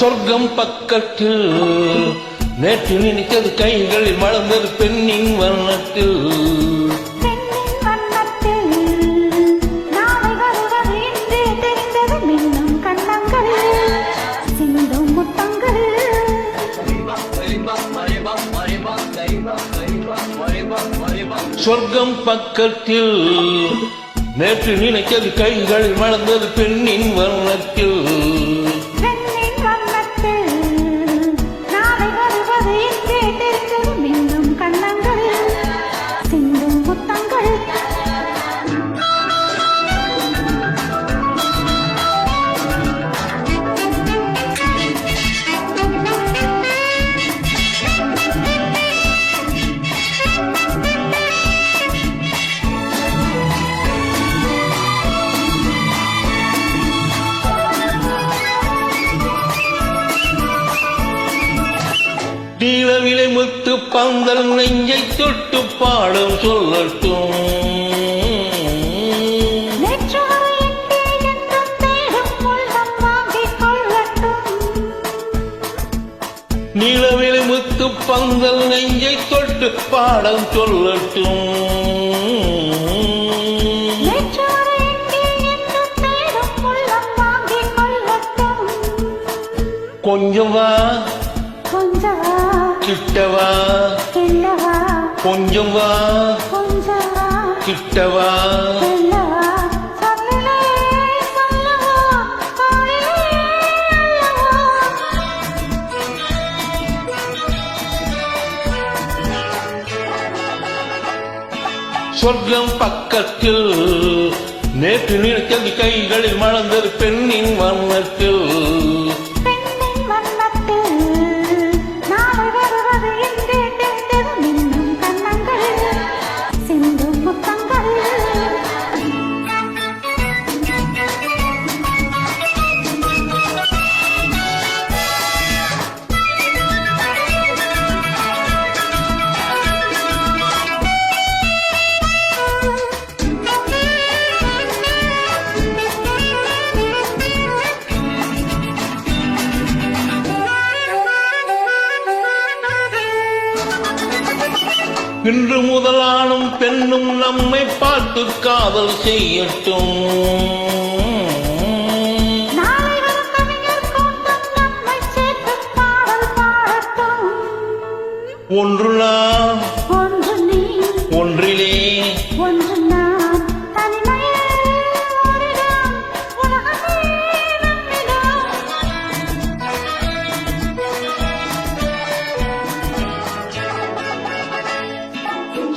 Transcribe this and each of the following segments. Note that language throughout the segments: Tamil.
சொர்க்கம் பக்கத்தில் நேற்று நினைத்தது கைகளில் மலர்ந்தது பெண்ணின் வண்ணத்தில். சொர்க்கம் பக்கத்தில் நேற்று நினைத்தது கைகளில் மலர்ந்தது பெண்ணின் வண்ணத்தில். நீலவிலை முத்து பந்தல் நெஞ்சை தொட்டு பாடம் சொல்லட்டும். நீலவிலை முத்து பந்தல் நெஞ்சை தொட்டு பாடம் சொல்லட்டும். கொஞ்சம் வா கிட்டவா, கொஞ்சம் வா கிட்டவா. சொர்க்கம் பக்கத்தில் நேற்று நினைத்தது கைகளில் மலர்ந்தது பெண்ணின் வண்ணத்தில். இன்று முதலானும் பெண்ணும் நம்மை பார்த்து காதல் செய்யட்டும். ஒன்று நான் ஒன்றிலே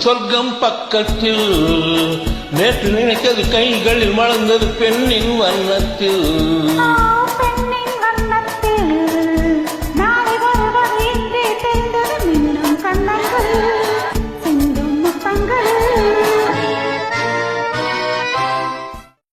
சொர்க்கம் பக்கத்தில் நேற்று நினைத்தது கைகளில் மலர்ந்தது பெண்ணின் வண்ணத்தில்.